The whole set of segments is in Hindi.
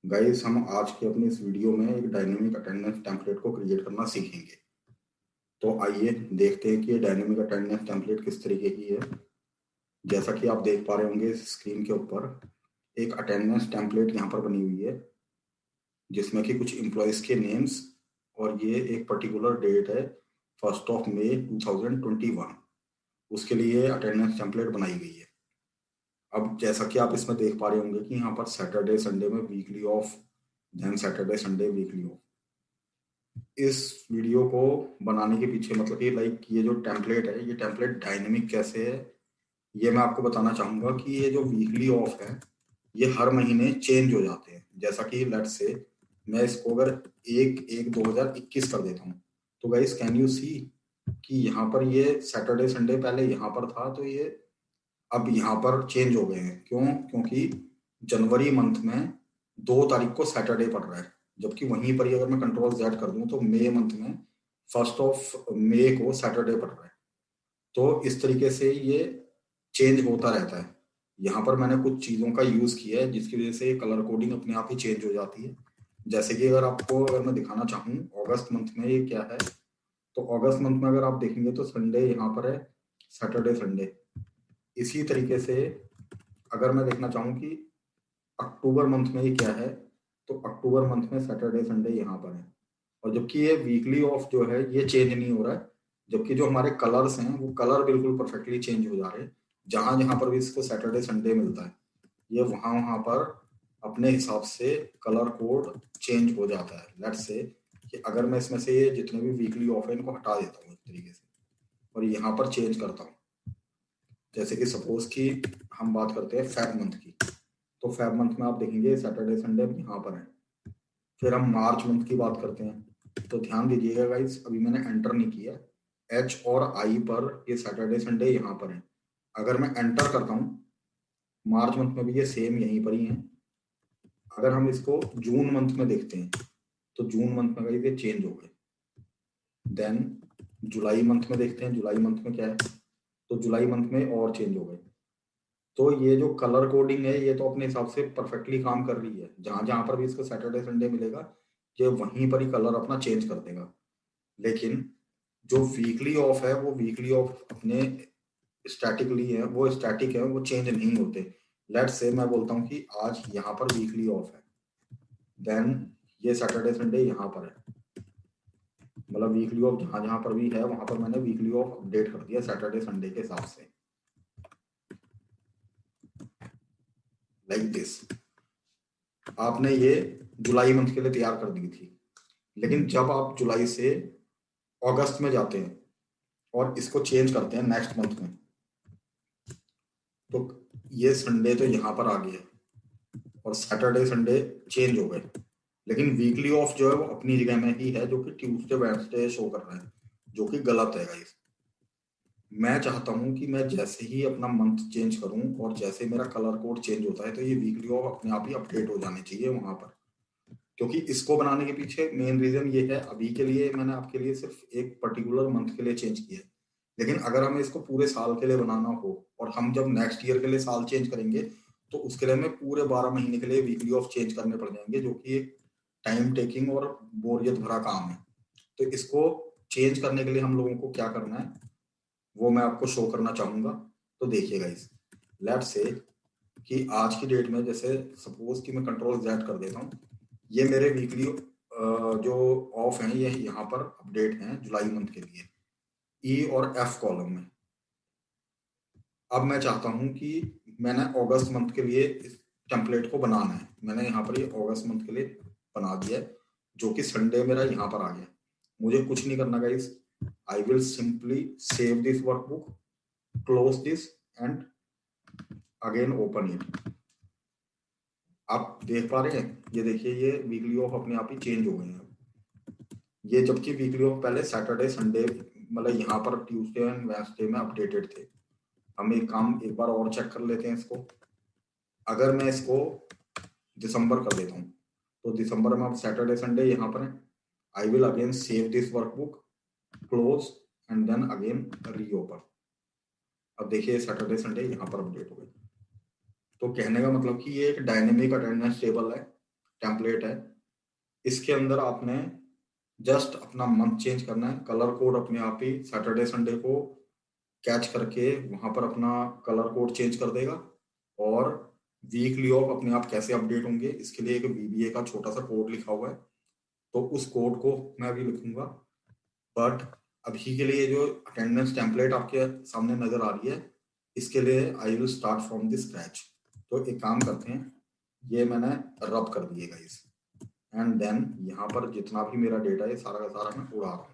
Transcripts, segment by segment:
गाइस, हम आज के अपनी इस वीडियो में एक डायनेमिक अटेंडेंस टेम्पलेट को क्रिएट करना सीखेंगे। तो आइए देखते हैं कि ये डायनेमिक अटेंडेंस टेम्पलेट किस तरीके की है। जैसा कि आप देख पा रहे होंगे स्क्रीन के ऊपर एक अटेंडेंस टेम्पलेट यहाँ पर बनी हुई है, जिसमें कि कुछ एम्प्लॉयज के नेम्स और ये एक पर्टिकुलर डेट है 1 मई 2021। उसके लिए अटेंडेंस टेम्पलेट बनाई गई है। अब जैसा कि आप इसमें देख पा रहे होंगे कि यहाँ पर सैटरडे संडे में weekly off, then Saturday Sunday weekly off. इस वीडियो को बनाने के पीछे मतलब कि ये जो टेम्पलेट है, ये टेम्पलेट डायनेमिक कैसे है, ये मैं आपको बताना चाहूंगा कि ये जो वीकली ऑफ है ये हर महीने चेंज हो जाते हैं। जैसा कि लेट्स से मैं इसको अगर 1/1/2021 कर देता हूँ, तो गाइस कैन यू सी कि यहाँ पर ये सैटरडे संडे पहले यहाँ पर था, तो ये अब यहाँ पर चेंज हो गए हैं। क्यों? क्योंकि जनवरी मंथ में 2 तारीख को सैटरडे पड़ रहा है, जबकि वहीं पर ही अगर मैं कंट्रोल जेड कर दूं तो मई मंथ में 1 मई को सैटरडे पड़ रहा है। तो इस तरीके से ये चेंज होता रहता है। यहाँ पर मैंने कुछ चीज़ों का यूज़ किया है जिसकी वजह से कलर कोडिंग अपने आप ही चेंज हो जाती है। जैसे कि अगर मैं दिखाना चाहूँ अगस्त मंथ में ये क्या है, तो अगस्त मंथ में अगर आप देखेंगे तो संडे यहाँ पर है, सैटरडे संडे। इसी तरीके से अगर मैं देखना चाहूँ कि अक्टूबर मंथ में ये क्या है, तो अक्टूबर मंथ में सैटरडे संडे यहाँ पर है। और जबकि ये वीकली ऑफ जो है ये चेंज नहीं हो रहा है, जबकि जो हमारे कलर्स हैं वो कलर बिल्कुल परफेक्टली चेंज हो जा रहे हैं। जहां जहां पर भी इसको सैटरडे संडे मिलता है, ये वहां वहां पर अपने हिसाब से कलर कोड चेंज हो जाता है। लेट्स से कि अगर मैं इसमें से ये जितने भी वीकली ऑफ है इनको हटा देता हूँ इस तरीके से और यहाँ पर चेंज करता हूँ। जैसे कि सपोज कि हम बात करते हैं फेब मंथ की, तो फेब मंथ में आप देखेंगे सैटरडे संडे यहाँ पर है। फिर हम मार्च मंथ की बात करते हैं, तो ध्यान दीजिएगा गाइस, अभी मैंने एंटर नहीं किया, एच और आई पर ये सैटरडे संडे यहाँ पर है। अगर मैं एंटर करता हूँ मार्च मंथ में भी ये सेम यहीं पर ही है। अगर हम इसको जून मंथ में देखते हैं तो जून मंथ में गाइस ये चेंज हो गए। देन जुलाई मंथ में देखते हैं, जुलाई मंथ में क्या है, तो जुलाई मंथ में और चेंज हो गए। तो ये जो कलर कोडिंग है ये तो अपने हिसाब से परफेक्टली काम कर रही है। जहां जहां पर भी इसको सैटरडे संडे मिलेगा ये वहीं पर ही कलर अपना चेंज कर देगा। लेकिन जो वीकली ऑफ है वो वीकली ऑफ अपने स्टैटिकली है, वो स्टैटिक है, वो चेंज नहीं होते। लेट्स से मैं बोलता हूँ कि आज यहाँ पर वीकली ऑफ है, देन ये सैटरडे संडे यहाँ पर है, मतलब वीकली ऑफ जहां जहां पर भी है वहां पर मैंने वीकली ऑफ अपडेट कर दिया सैटरडे संडे के हिसाब से, लाइक दिस। आपने ये जुलाई मंथ के लिए तैयार कर दी थी, लेकिन जब आप जुलाई से अगस्त में जाते हैं और इसको चेंज करते हैं नेक्स्ट मंथ में, तो ये संडे तो यहाँ पर आ गया और सैटरडे संडे चेंज हो गए। लेकिन वीकली ऑफ जो है वो अपनी जगह में ही है, जो कि ट्यूसडे वेडनेसडे शो कर रहा है, जो कि गलत है गाइस। मैं चाहता हूं कि मैं जैसे ही अपना मंथ चेंज करूं और जैसे मेरा कलर कोड चेंज होता है तो ये वीकली ऑफ अपने आप ही अपडेट हो जाने चाहिए वहां पर। क्योंकि इसको बनाने के पीछे मेन रीजन ये है, अभी के लिए मैंने आपके लिए सिर्फ एक पर्टिकुलर मंथ के लिए चेंज किया है। लेकिन अगर हमें इसको पूरे साल के लिए बनाना हो और हम जब नेक्स्ट ईयर के लिए साल चेंज करेंगे, तो उसके लिए हमें पूरे 12 महीने के लिए वीकली ऑफ चेंज करने पड़ जाएंगे, जो कि एक टाइम टेकिंग और बोरियत भरा काम है। तो इसको चेंज करने के लिए हम लोगों को क्या करना है वो मैं आपको शो करना चाहूंगा। तो देखिएगा इस, लेट्स से कि आज की डेट में जैसे सपोज कि मैं कंट्रोल जेड कर देता हूँ, ये मेरे वीकली जो ऑफ हैं ये यहाँ पर अपडेट हैं जुलाई मंथ के लिए ई और एफ कॉलम में। अब मैं चाहता हूँ कि मैंने अगस्त मंथ के लिए इस टेम्पलेट को बनाना है। मैंने यहाँ पर ये अगस्त मंथ के लिए बना दिया है, जो कि संडे मेरा यहाँ पर आ गया। मुझे कुछ नहीं करना guys, I will simply save this workbook, close this and again open it. आप देख पा रहे हैं, ये देखिए ये वीकली ऑफ अपने आप ही चेंज हो गए हैं। ये जबकि वीकली ऑफ पहले सैटरडे संडे मतलब यहाँ पर ट्यूसडे एंड वेडनेसडे में अपडेटेड थे। हम एक काम एक बार और चेक कर लेते हैं इसको। अगर मैं इसको दिसंबर कर देता हूँ, तो दिसंबर में अब सैटरडे संडे यहाँ पर है। I will again save this workbook, close and then again reopen. अब देखिए सैटरडे संडे यहाँ पर अपडेट हो गए। तो कहने का मतलब कि ये एक डायनेमिक अटेंडेंस टेबल है, टेम्पलेट है, इसके अंदर आपने जस्ट अपना मंथ चेंज करना है, कलर कोड अपने आप ही सैटरडे संडे को कैच करके वहां पर अपना कलर कोड चेंज कर देगा। और वीकली ऑफ अपने आप कैसे अपडेट होंगे, इसके लिए एक VBA का छोटा सा कोड लिखा हुआ है, तो उस कोड को मैं अभी लिखूंगा। बट अभी के लिए जो अटेंडेंस टेम्पलेट आपके सामने नजर आ रही है, इसके लिए I will start from the scratch. तो एक काम करते हैं, ये मैंने रब कर दिए गाइस, एंड देन यहाँ पर जितना भी मेरा डेटा है सारा का सारा मैं उड़ा रहा हूँ,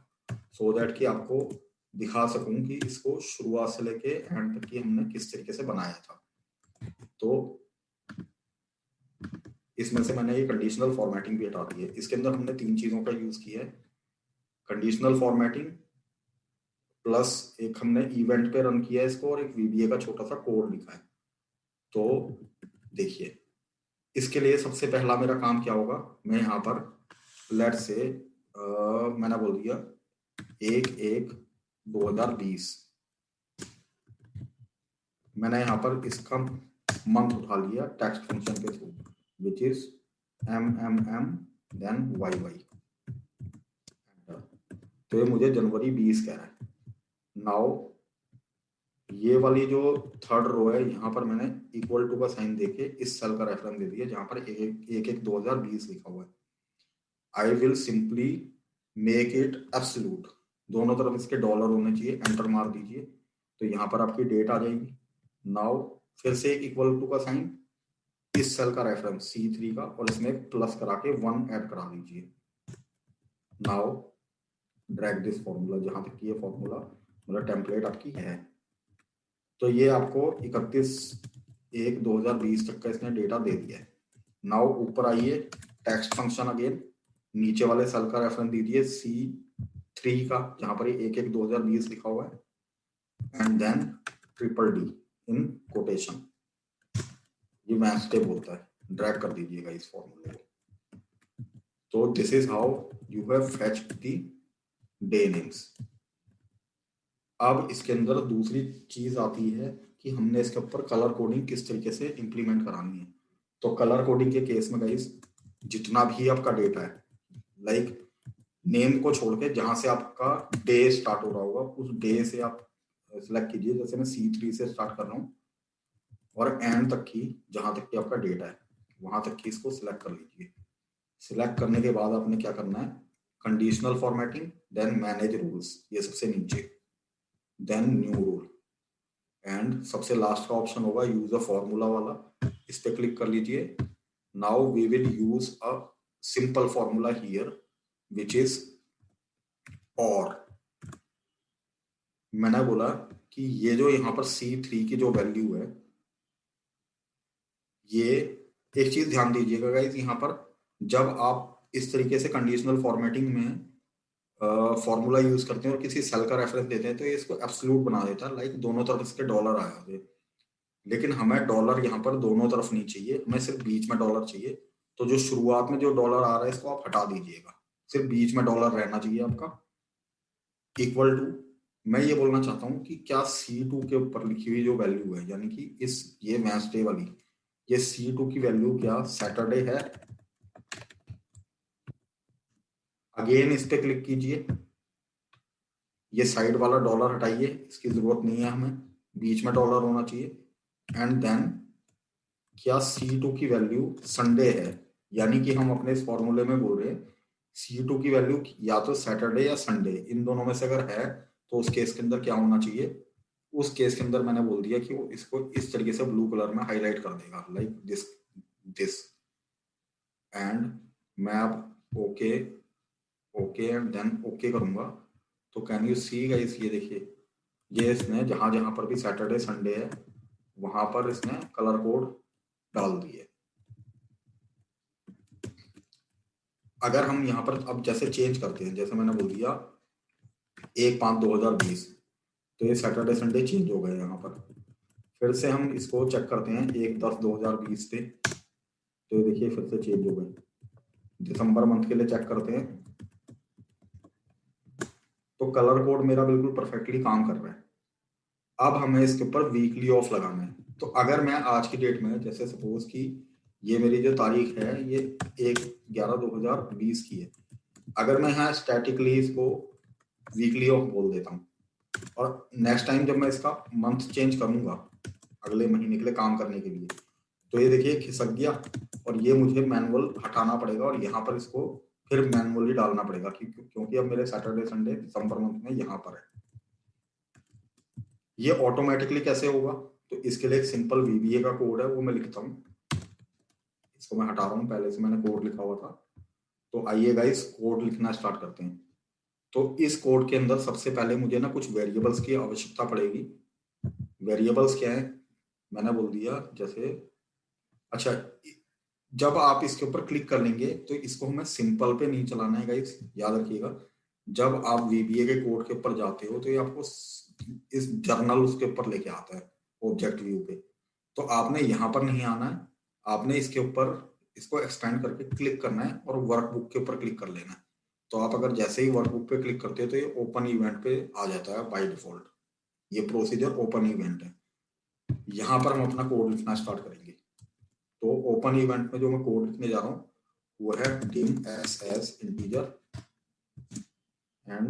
सो दैट कि आपको दिखा सकूं कि इसको शुरुआत से लेके एंड तक की हमने किस तरीके से बनाया था। तो इसमें से मैंने ये कंडीशनल फॉर्मेटिंग भी हटा दी है। इसके अंदर हमने 3 चीजों का यूज किया है, कंडीशनल फॉर्मेटिंग प्लस एक हमने इवेंट पे रन किया है इसको, और एक VBA का छोटा सा कोड लिखा है। तो देखिए, इसके लिए सबसे पहला मेरा काम क्या होगा, मैं यहाँ पर लेट से मैंने बोल दिया 1/1/2020, मैंने यहाँ पर इसका मंथ उठा लिया टेक्स्ट फंक्शन के through, which is MMM then YY। तो ये मुझे जनवरी 20 कह रहा है। नाउ ये वाली जो थर्ड रो है, यहाँ पर मैंने इक्वल टू का साइन देके इस सेल का रेफरेंस दे दिया जहां पर 1/1/2020 लिखा हुआ है। I will simply make it absolute, दोनों तरफ इसके डॉलर होने चाहिए, एंटर मार दीजिए, तो यहाँ पर आपकी डेट आ जाएगी। नाउ फिर से एक इक्वल टू का साइन, इस सेल का रेफरेंस C3 का, और इसमें प्लस करा के 1 ऐड करा दीजिए। नाउ ड्रैग दिस फॉर्मूला, जहां तक ये फॉर्मूला मतलब टेम्पलेट आपकी है, तो ये आपको 31/1/2020 तक का इसने डेटा दे दिया है। नाउ ऊपर आइए, टेक्स्ट फंक्शन अगेन, नीचे वाले सेल का रेफरेंस दीजिए C3 का, जहां पर 1/1/2020 लिखा हुआ है, and then D in quotation, ये वेडनेसडे बोलता है, ड्रैग कर दीजिएगा इस फॉर्मूले को। तो this is how you have fetched the day names. अब इसके अंदर दूसरी चीज आती है कि हमने इसके ऊपर कलर कोडिंग किस तरीके से इंप्लीमेंट करानी है। तो कलर कोडिंग के केस में गाइस, जितना भी आपका डेटा है, लाइक नेम को छोड़ के जहां से आपका डे स्टार्ट हो रहा होगा, उस डे से आप सिलेक्ट कीजिए। जैसे मैं C3 से स्टार्ट कर रहा हूँ, और एंड तक की जहां तक की आपका डेटा है वहां तक की इसको सिलेक्ट कर लीजिए। सिलेक्ट करने के बाद आपने क्या करना है, conditional formatting, then manage rules, ये सबसे नीचे, देन न्यू रूल, एंड सबसे लास्ट का ऑप्शन होगा यूज अ फॉर्मूला वाला, इस पे क्लिक कर लीजिए। Now we will use a simple formula here which is or. मैंने बोला कि ये जो यहाँ पर C3 की जो वैल्यू है, ये एक चीज ध्यान दीजिएगा गाइस, यहाँ पर जब आप इस तरीके से कंडीशनल फॉर्मेटिंग में फॉर्मूला यूज करते हैं और किसी सेल का रेफरेंस देते हैं, तो ये इसको एब्सोल्यूट बना देता है, लाइक दोनों तरफ इसके डॉलर आया हुए। लेकिन हमें डॉलर यहाँ पर दोनों तरफ नहीं चाहिए, हमें सिर्फ बीच में डॉलर चाहिए। तो जो शुरुआत में जो डॉलर आ रहा है इसको आप हटा दीजिएगा, सिर्फ बीच में डॉलर रहना चाहिए आपका, इक्वल टू। मैं ये बोलना चाहता हूँ कि क्या C2 के ऊपर लिखी हुई जो वैल्यू है, यानी कि इस ये वेडनेसडे वाली, ये C2 की वैल्यू क्या सैटरडे है? अगेन इस पे क्लिक कीजिए, ये साइड वाला डॉलर हटाइए, इसकी जरूरत नहीं है हमें, बीच में डॉलर होना चाहिए। एंड देन क्या C2 की वैल्यू संडे है? यानी कि हम अपने इस फॉर्मूले में बोल रहे हैं C2 की वैल्यू या तो सैटरडे या संडे, इन दोनों में से अगर है तो उस केस के अंदर क्या होना चाहिए। उस केस के अंदर मैंने बोल दिया कि वो इसको इस तरीके से ब्लू कलर में हाईलाइट कर देगा, लाइक दिस। एंड मैं अब okay okay and then okay करूंगा, तो कैन यू सी गाइस, ये देखिए, ये इसने जहां जहां पर भी सैटरडे संडे है वहां पर इसने कलर कोड डाल दिए। अगर हम यहाँ पर अब जैसे चेंज करते हैं, जैसे मैंने बोल दिया 1/5/2020, तो ये सैटरडे संडे चेंज हो गए यहाँ पर। फिर से हम इसको चेक करते हैं 1/10/2020 पे, तो ये देखिए फिर से चेंज हो गए। दिसंबर मंथ के लिए चेक करते हैं, तो कलर कोड मेरा बिल्कुल परफेक्टली काम कर रहा है। अब हमें इसके ऊपर वीकली ऑफ लगाना है। तो अगर मैं आज की डेट में, जैसे सपोज कि ये मेरी जो तारीख है ये 1/11/2020 की है। अगर मैं यहाँ स्टैटिकली इसको वीकली ऑफ बोल देता हूँ और नेक्स्ट टाइम जब मैं इसका मंथ चेंज करूंगा अगले महीने के लिए काम करने के लिए, तो ये देखिए खिसक गया और ये मुझे मैनुअल हटाना पड़ेगा और यहाँ पर इसको फिर मैनुअली डालना पड़ेगा क्योंकि अब मेरे सैटरडे संडे दिसंबर मंथ में यहाँ पर है। ये ऑटोमेटिकली कैसे होगा, तो इसके लिए एक सिंपल VBA का कोड है, वो मैं लिखता हूँ। इसको मैं हटा रहा हूँ, पहले से मैंने कोड लिखा हुआ था। तो आइए गाइस कोड लिखना स्टार्ट करते हैं। तो इस कोड के अंदर सबसे पहले मुझे ना कुछ वेरिएबल्स की आवश्यकता पड़ेगी। वेरिएबल्स क्या है मैंने बोल दिया, जैसे अच्छा जब आप इसके ऊपर क्लिक कर लेंगे तो इसको हमें सिंपल पे नहीं चलाना है गाइस, याद रखिएगा। जब आप VBA के कोड के ऊपर जाते हो तो ये आपको इस जर्नल उसके ऊपर लेके आता है, ऑब्जेक्ट व्यू पे। तो आपने यहाँ पर नहीं आना है, आपने इसके ऊपर इसको एक्सपेंड करके क्लिक करना है और वर्कबुक के ऊपर क्लिक कर लेना है। तो आप अगर जैसे ही वर्कबुक पे क्लिक करते हो तो ये ओपन इवेंट पे आ जाता है बाय डिफॉल्ट। ये प्रोसीजर ओपन इवेंट है। यहाँ पर हम अपना कोड लिखना स्टार्ट करेंगे। तो ओपन इवेंट में जो मैं कोड लिखने जा रहा हूँ वो है dim s as integer and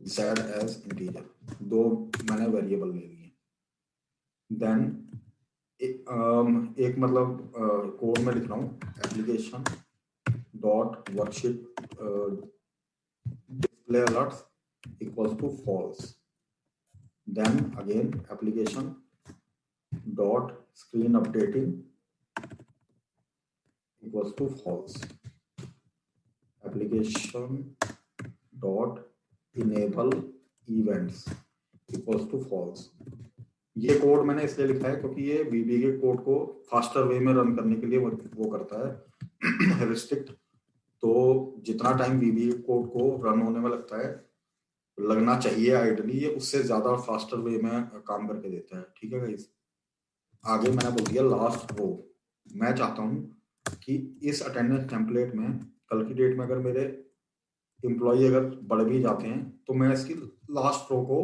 z as integer। दो मैंने वेरिएबल ले लिए। देन एक मतलब कोड में लिख रहा हूँ application dot worksheet display alerts equals to false. Then again application dot screen updating equals to false। application dot enable events equals to false। ये कोड मैंने इसलिए लिखा है क्योंकि ये VBA के कोड को फास्टर वे में रन करने के लिए वो करता है रिस्ट्रिक्ट। तो जितना टाइम VBA कोड को रन होने में लगता है, लगना चाहिए आइडली, ये उससे ज्यादा फास्टर वे में काम करके देता है। ठीक है गाइस, आगे मैंने बोल दिया लास्ट रो। मैं चाहता हूँ कि इस अटेंडेंस टेम्पलेट में कल की डेट में अगर मेरे एम्प्लॉय अगर बढ़ भी जाते हैं तो मैं इसकी लास्ट रो को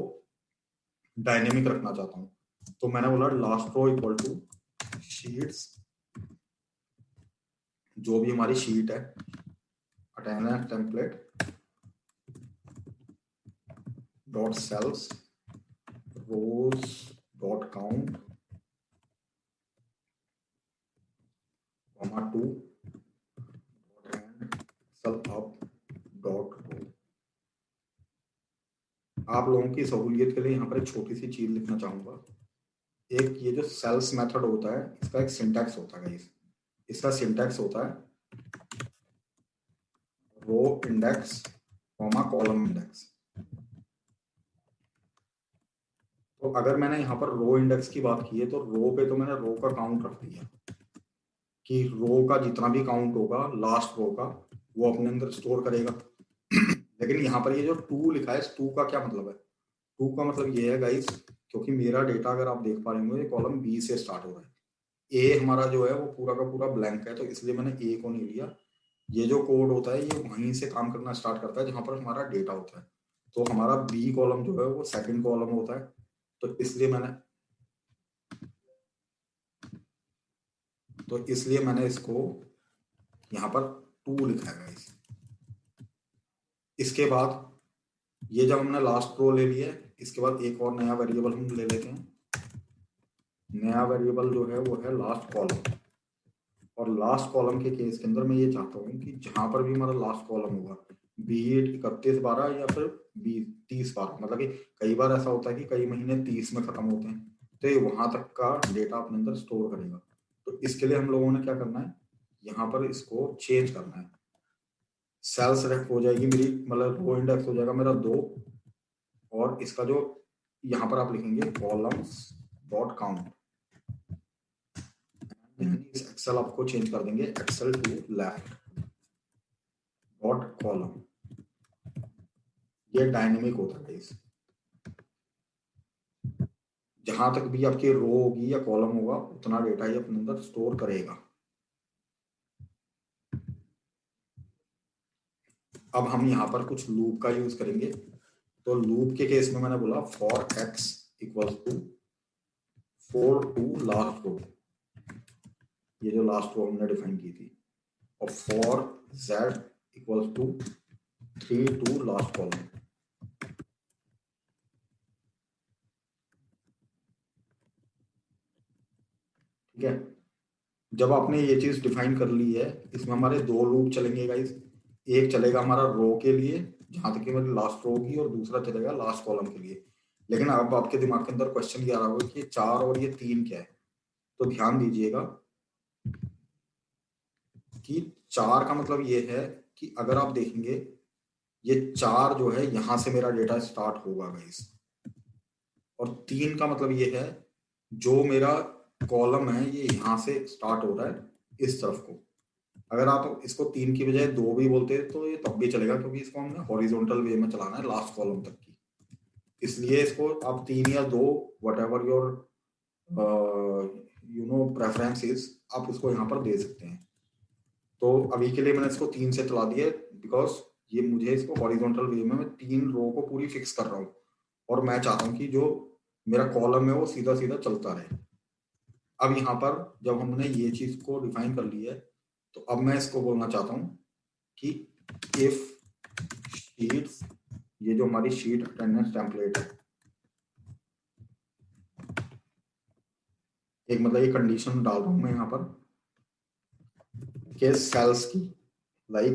डायनेमिक रखना चाहता हूँ। तो मैंने बोला last row equal to sheets, जो भी हमारी शीट है attendance template dot cells rows dot count comma 2 end cell up dot row. आप लोगों की सहूलियत के लिए यहाँ पर एक छोटी सी चीज लिखना चाहूंगा। एक ये जो सेल्स मेथड होता है इसका एक सिंटैक्स होता है। इसका सिंटैक्स होता है row index comma column index. तो अगर मैंने यहाँ पर रो इंडेक्स की बात की है तो रो पे तो मैंने रो का काउंट रख दिया कि रो का जितना भी काउंट होगा लास्ट रो का वो अपने अंदर स्टोर करेगा। लेकिन यहाँ पर ये जो 2 लिखा है, इस 2 का क्या मतलब है? 2 का मतलब ये है गाइस, क्योंकि मेरा डेटा अगर आप देख पा रहे होंगे कॉलम बी से स्टार्ट हो रहा है, ए हमारा जो है वो पूरा का पूरा ब्लैंक है, तो इसलिए मैंने ए को नहीं लिया। ये जो कोड होता है ये वहीं से काम करना स्टार्ट करता है जहां पर हमारा डेटा होता है। तो हमारा बी कॉलम जो है वो सेकंड कॉलम होता है, तो इसलिए मैंने इसको यहाँ पर 2 लिखा है गाइस। इसके बाद ये जब हमने लास्ट रो ले लिया है, इसके बाद एक और नया वेरिएबल हम ले लेते हैं। नया वेरिएबल जो है वो है लास्ट कॉलम। और लास्ट कॉलम के केस के अंदर मैं ये चाहता हूँ कि जहां पर भी हमारा लास्ट कॉलम होगा, बी 31/12 या फिर 30/12, मतलब कि कई बार ऐसा होता है कि कई महीने 30 में खत्म होते हैं, तो ये वहां तक का डेटा अपने अंदर स्टोर करेगा। तो इसके लिए हम लोगों ने क्या करना है, यहाँ पर इसको चेंज करना है। सेल सेलेक्ट हो जाएगी मेरी, मतलब रो इंडेक्स हो जाएगा मेरा 2, और इसका जो यहाँ पर आप लिखेंगे कॉलम्स डॉट काउंट। इस एक्सेल आपको चेंज कर देंगे Excel to left dot column. ये डायनेमिक होता है इस, जहां तक भी आपकी रो होगी या कॉलम होगा उतना डेटा ये अपने अंदर स्टोर करेगा। अब हम यहाँ पर कुछ लूप का यूज करेंगे। तो लूप के केस में मैंने बोला for x equals to 4 to last row. ये जो लास्ट रो हमने डिफाइन की थी, और for z equals to 3 to last column. ठीक है, जब आपने ये चीज डिफाइन कर ली है, इसमें हमारे दो लूप चलेंगे गाइस। एक चलेगा हमारा रो के लिए जहां तक कि मेरी लास्ट रो होगी, और दूसरा चलेगा लास्ट कॉलम के लिए। लेकिन अब आपके दिमाग के अंदर क्वेश्चन ये आ रहा होगा कि 4 और ये 3 क्या है। तो ध्यान दीजिएगा कि 4 का मतलब ये है कि अगर आप देखेंगे, ये 4 जो है यहां से मेरा डेटा स्टार्ट होगा गाइस, और 3 का मतलब ये है जो मेरा कॉलम है ये यहां से स्टार्ट हो रहा है इस तरफ को। अगर आप इसको 3 की बजाय 2 भी बोलते तो ये तब भी चलेगा, क्योंकि इसको हमने हॉरिजॉन्टल वे में चलाना है लास्ट कॉलम तक की। इसलिए इसको आप 3 या 2, वट एवर योर प्रेफरेंस, आप उसको यहाँ पर दे सकते हैं। तो अभी के लिए मैंने इसको 3 से चला दिया, बिकॉज ये मुझे इसको हॉरिजॉन्टल वे में मैं 3 रो को पूरी फिक्स कर रहा हूँ, और मैं चाहता हूँ कि जो मेरा कॉलम है वो सीधा सीधा चलता रहे। अब यहाँ पर जब हमने ये चीज को डिफाइन कर लिया है, तो अब मैं इसको बोलना चाहता हूँ कि इफ शीट्स, ये जो हमारी शीट अटेंडेंस टेम्पलेट है, एक मतलब ये कंडीशन डाल रहा हूं मैं यहाँ पर कि सेल्स की, लाइक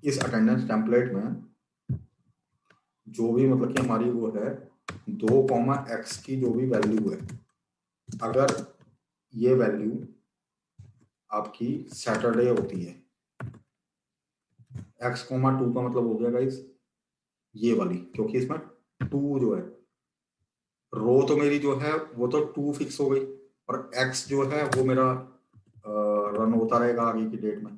इस अटेंडेंस टेम्पलेट में जो भी मतलब कि हमारी वो है 2, x की जो भी वैल्यू है, अगर ये वैल्यू आपकी सैटरडे होती है, x, 2 का मतलब हो गया गाइस ये वाली, क्योंकि इसमें 2 जो है, रो तो मेरी जो है वो तो 2 फिक्स हो गई, और x जो है वो मेरा रन होता रहेगा आगे की डेट में।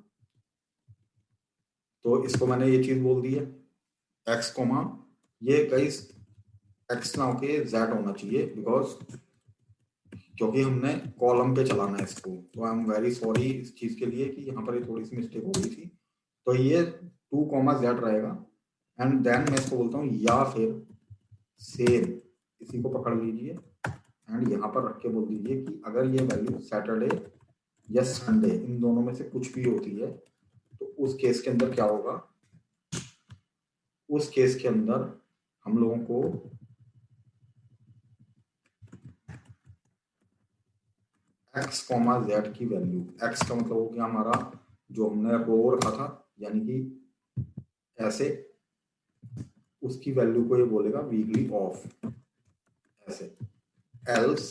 तो इसको मैंने ये चीज बोल दी है x, ये गाइस x ना होके z होना चाहिए, बिकॉज क्योंकि हमने कॉलम पे चलाना है इसको। तो आई एम वेरी सॉरी इस चीज के लिए कि यहाँ पर ये थोड़ी सी मिस्टेक हो गई थी। तो ये 2, z रहेगा, एंड देन मैं इसको बोलता हूँ या फिर सेम, इसी को पकड़ लीजिए एंड यहाँ पर रख के बोल दीजिए कि अगर ये वैल्यू सैटरडे या संडे इन दोनों में से कुछ भी होती है, तो उस केस के अंदर क्या होगा, उस केस के अंदर हम लोगों को x, z की वैल्यू, x का मतलब हो गया हमारा जो हमने रो रखा था, यानी कि ऐसे, उसकी वैल्यू को ये बोलेगा वीकली ऑफ, ऐसे। एल्स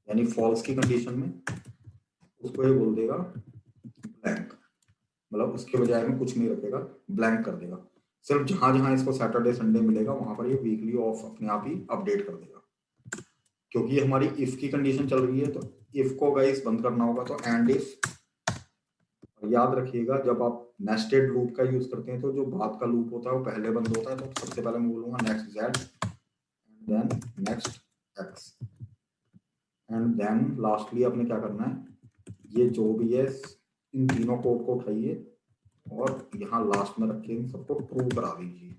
यानी फॉल्स की कंडीशन में उसको ये बोल देगा ब्लैंक, मतलब उसके बजाय में कुछ नहीं रखेगा, ब्लैंक कर देगा। सिर्फ जहां जहां इसको सैटरडे संडे मिलेगा वहां पर ये वीकली ऑफ अपने आप ही अपडेट कर देगा। क्योंकि हमारी इफ की कंडीशन चल रही है, तो इफ को गाइस बंद करना होगा, तो एंड इफ। याद रखिएगा जब आप नेस्टेड लूप का यूज करते हैं, तो जो बाद का लूप होता है वो पहले बंद होता है। तो सबसे पहले मैं बोलूंगा next z, then next x, and then lastly आपने क्या करना है, ये जो भी है इन तीनों कोड को उठाइए और यहाँ लास्ट में रख के इन सबको ट्रू करा दीजिए,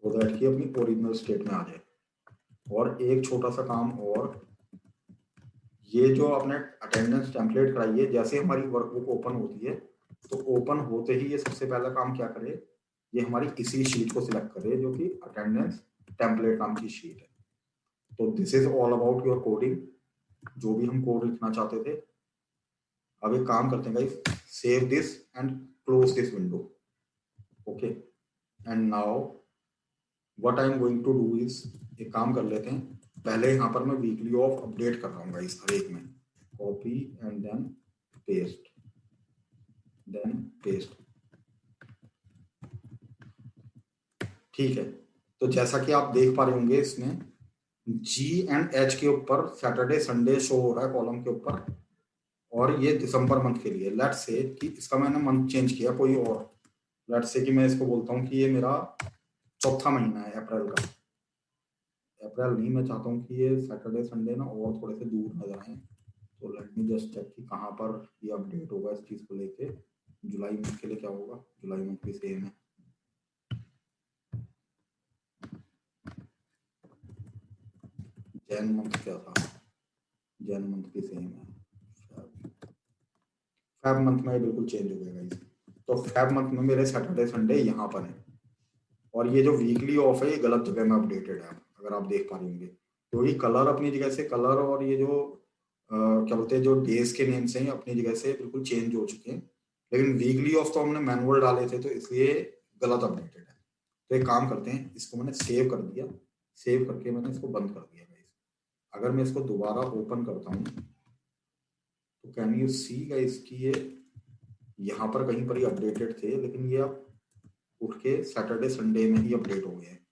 तो दैट कि अपनी ओरिजिनल स्टेट में आ जाए। और एक छोटा सा काम और, ये जो आपने अटेंडेंस टेम्पलेट कराई है, जैसे हमारी वर्कबुक ओपन होती है, तो ओपन होते ही ये सबसे पहला काम क्या करे, ये हमारी इसी शीट को सिलेक्ट करे जो कि अटेंडेंस टेम्पलेट नाम की शीट है। तो this is all about your coding, जो भी हम कोड लिखना चाहते थे। अब एक काम करते हैं guys, save this and close this window, okay. And now what I am going to do is, एक काम कर लेते हैं, पहले यहाँ पर मैं वीकली ऑफ अपडेट कर रहा हूँ गाइस हर एक में, copy and then paste, then paste. ठीक है, तो जैसा कि आप देख पा रहे होंगे इसमें जी एंड एच के ऊपर सैटरडे संडे शो हो रहा है कॉलम के ऊपर, और ये दिसंबर मंथ के लिए। लेट्स से कि इसका मैंने मंथ चेंज किया कोई और, लेट्स से कि मैं इसको बोलता हूँ कि ये मेरा चौथा महीना है अप्रैल का। अप्रैल नहीं, मैं चाहता हूँ कि ये सैटरडे संडे ना और थोड़े से दूर नजर आए। तो लेट मी जस्ट चेक कि कहाँ पर ये अपडेट होगा इस चीज को लेके। जुलाई मंथ के लिए क्या होगा, जुलाई मंथ भी सेम है। जैन मंथ क्या था, जैन मंथ की सेम है, फैब मंथ में बिल्कुल चेंज हो गया गाइस। तो फैब मंथ में मेरे सैटरडे संडे यहाँ पर है, और ये जो वीकली ऑफ है ये गलत जगह में अपडेटेड है, अगर आप देख पा रहे होंगे। तो ये कलर अपनी जगह से, कलर और ये जो क्या बोलते हैं, जो डेज के नेम्स हैं अपनी जगह से बिल्कुल चेंज हो चुके हैं, लेकिन वीकली ऑफ तो हमने मैनुअल डाले थे तो इसलिए गलत अपडेटेड है। तो एक काम करते हैं, इसको मैंने सेव कर दिया, सेव करके मैंने इसको बंद कर दिया गाइस। अगर मैं इसको दोबारा ओपन करता हूँ तो कैन यू सी गाइस कि ये यहाँ पर कहीं पर ही अपडेटेड थे, लेकिन ये अब उठ के सैटरडे संडे में ही अपडेट हो गए हैं।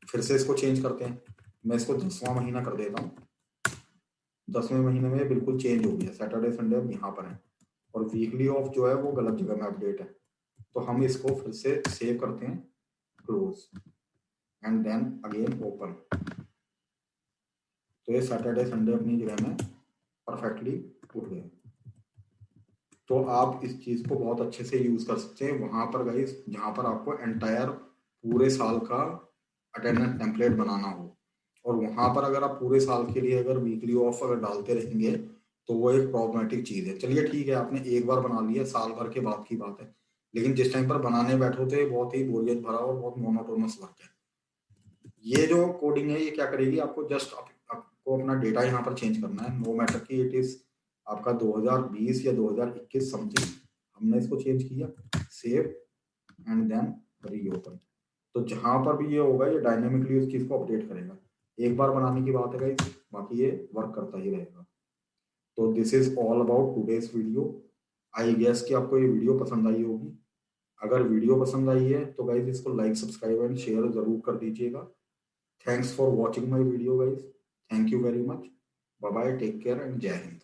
फिर से इसको चेंज करते हैं, मैं इसको 10वां महीना कर देता हूँ। 10वें महीने में बिल्कुल चेंज हो गया, सैटरडे संडे अब यहाँ पर है, और वीकली ऑफ जो है वो गलत जगह में अपडेट है। तो हम इसको फिर से सेव करते हैं, close, and then again open. तो ये सैटरडे संडे अपनी जगह में परफेक्टली उठ गए। तो आप इस चीज को बहुत अच्छे से यूज कर सकते हैं वहां पर गाइस, जहां पर आपको एंटायर पूरे साल का अटेंडेंस टेम्पलेट बनाना हो, और वहां पर अगर आप पूरे साल के लिए अगर वीकली ऑफ अगर डालते रहेंगे तो वो एक प्रॉब्लमेटिक चीज है। चलिए ठीक है, आपने एक बार बना लिया, साल भर के बाद की बात है, लेकिन जिस टाइम पर बनाने बैठो थे बहुत ही बोरियत भरा और बहुत मोनोटोनस वर्क है। ये जो कोडिंग है ये क्या करेगी, आपको जस्ट आपको अपना डेटा यहाँ पर चेंज करना है, नो मैटर कि इट इज आपका 2020 या 2021 समथिंग। हमने इसको चेंज किया, सेव एंड देन रीओपन। तो जहां पर भी ये होगा ये डायनेमिकली उस चीज को अपडेट करेगा। एक बार बनाने की बात है गाइस, बाकी ये वर्क करता ही रहेगा। तो this is all about today's video. I guess कि आपको ये वीडियो पसंद आई होगी। अगर वीडियो पसंद आई है तो गाइस इसको लाइक, सब्सक्राइब एंड शेयर जरूर कर दीजिएगा। Thanks for watching my video guys. Thank you very much. Bye bye. Take care and Jai Hind.